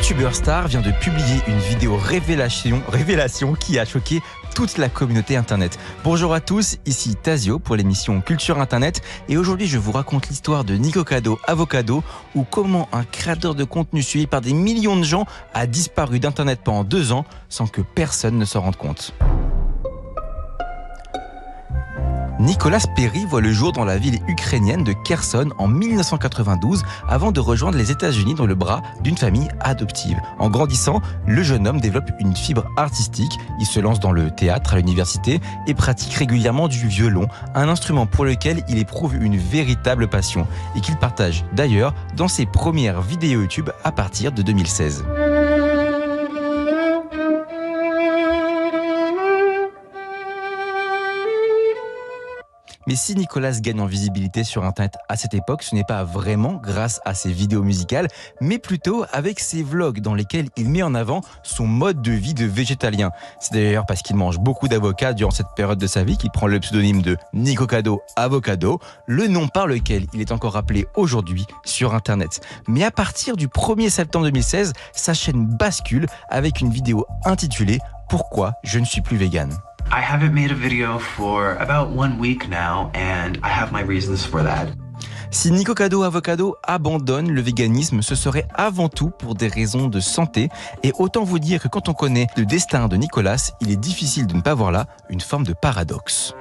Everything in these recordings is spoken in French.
youtubeur star vient de publier une vidéo révélation qui a choqué toute la communauté internet. Bonjour à tous, ici Tazio pour l'émission Culture Internet et aujourd'hui je vous raconte l'histoire de Nikocado Avocado ou comment un créateur de contenu suivi par des millions de gens a disparu d'internet pendant 2 ans sans que personne ne s'en rende compte. Nicolas Perry voit le jour dans la ville ukrainienne de Kherson en 1992 avant de rejoindre les États-Unis dans le bras d'une famille adoptive. En grandissant, le jeune homme développe une fibre artistique. Il se lance dans le théâtre à l'université et pratique régulièrement du violon, un instrument pour lequel il éprouve une véritable passion et qu'il partage d'ailleurs dans ses premières vidéos YouTube à partir de 2016. Mais si Nicolas gagne en visibilité sur Internet à cette époque, ce n'est pas vraiment grâce à ses vidéos musicales, mais plutôt avec ses vlogs dans lesquels il met en avant son mode de vie de végétalien. C'est d'ailleurs parce qu'il mange beaucoup d'avocats durant cette période de sa vie qu'il prend le pseudonyme de Nikocado Avocado, le nom par lequel il est encore appelé aujourd'hui sur Internet. Mais à partir du 1er septembre 2016, sa chaîne bascule avec une vidéo intitulée « Pourquoi je ne suis plus vegan ». I haven't made a video for about 1 week now, and I have my reasons for that. Si Nikocado Avocado abandonne le véganisme, ce serait avant tout pour des raisons de santé. Et autant vous dire que quand on connaît le destin de Nicolas, il est difficile de ne pas voir là une forme de paradoxe.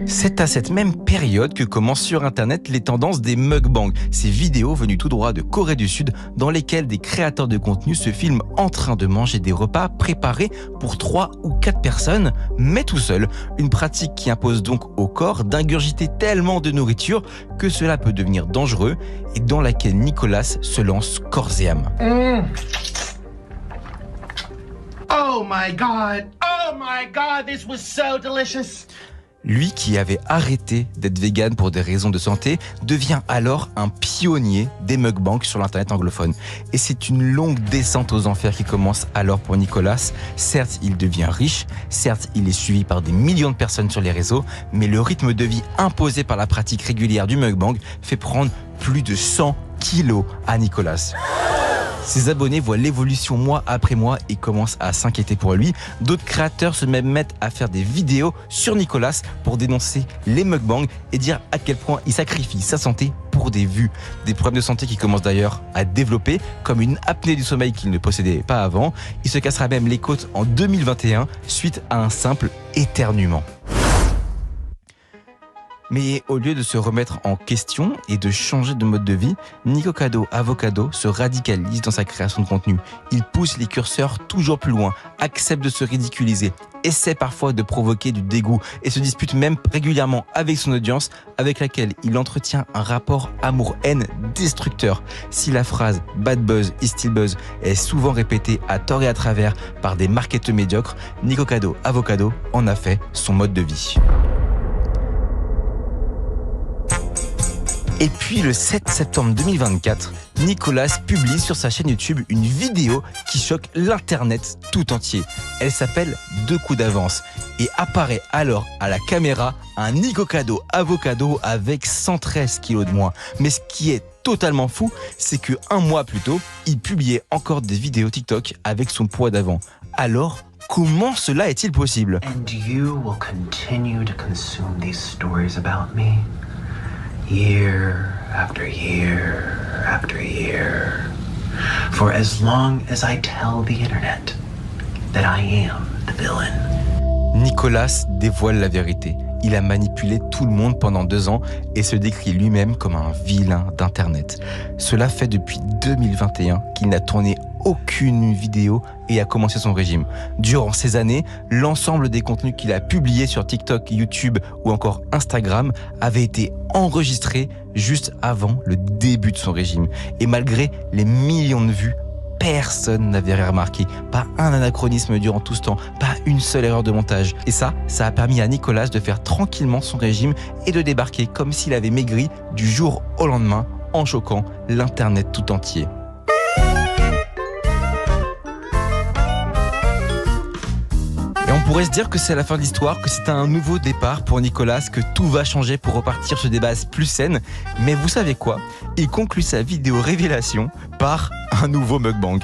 C'est à cette même période que commencent sur Internet les tendances des mukbangs, ces vidéos venues tout droit de Corée du Sud dans lesquelles des créateurs de contenu se filment en train de manger des repas préparés pour 3 ou 4 personnes, mais tout seul. Une pratique qui impose donc au corps d'ingurgiter tellement de nourriture que cela peut devenir dangereux et dans laquelle Nicolas se lance corps et âme. Oh my God, this was so delicious. Lui qui avait arrêté d'être vegan pour des raisons de santé devient alors un pionnier des mukbangs sur l'internet anglophone. Et c'est une longue descente aux enfers qui commence alors pour Nicolas. Certes, il devient riche, certes, il est suivi par des millions de personnes sur les réseaux, mais le rythme de vie imposé par la pratique régulière du mukbang fait prendre plus de 100 kilos à Nicolas. Ses abonnés voient l'évolution mois après mois et commencent à s'inquiéter pour lui. D'autres créateurs se mettent à faire des vidéos sur Nicolas pour dénoncer les mukbangs et dire à quel point il sacrifie sa santé pour des vues. Des problèmes de santé qui commencent d'ailleurs à développer, comme une apnée du sommeil qu'il ne possédait pas avant. Il se cassera même les côtes en 2021 suite à un simple éternuement. Mais au lieu de se remettre en question et de changer de mode de vie, Nikocado Avocado se radicalise dans sa création de contenu. Il pousse les curseurs toujours plus loin, accepte de se ridiculiser, essaie parfois de provoquer du dégoût et se dispute même régulièrement avec son audience avec laquelle il entretient un rapport amour-haine destructeur. Si la phrase « bad buzz is still buzz » est souvent répétée à tort et à travers par des marketeurs médiocres, Nikocado Avocado en a fait son mode de vie. Et puis le 7 septembre 2024, Nicolas publie sur sa chaîne YouTube une vidéo qui choque l'internet tout entier. Elle s'appelle « 2 coups d'avance » et apparaît alors à la caméra un Nikocado Avocado avec 113 kilos de moins. Mais ce qui est totalement fou, c'est que 1 mois plus tôt, il publiait encore des vidéos TikTok avec son poids d'avant. Alors, comment cela est-il possible? And you will continue to consume these stories about me. Year after year after year, for as long as I tell the internet that I am the villain. Nicolas dévoile la vérité. Il a manipulé tout le monde pendant 2 ans et se décrit lui-même comme un vilain d'Internet. Cela fait depuis 2021 qu'il n'a tourné aucune vidéo et a commencé son régime. Durant ces années, l'ensemble des contenus qu'il a publiés sur TikTok, YouTube ou encore Instagram avait été enregistrés juste avant le début de son régime. Et malgré les millions de vues, personne n'avait rien remarqué. Pas un anachronisme durant tout ce temps, pas une seule erreur de montage. Et ça a permis à Nicolas de faire tranquillement son régime et de débarquer comme s'il avait maigri du jour au lendemain en choquant l'internet tout entier. pourrait se dire que c'est la fin de l'histoire, que c'est un nouveau départ pour Nicolas, que tout va changer pour repartir sur des bases plus saines. Mais vous savez quoi? Il conclut sa vidéo révélation par un nouveau mukbang.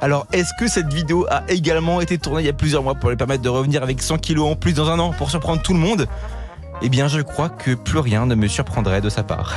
Alors, est-ce que cette vidéo a également été tournée il y a plusieurs mois pour lui permettre de revenir avec 100 kilos en plus dans un an pour surprendre tout le monde? Eh bien, je crois que plus rien ne me surprendrait de sa part.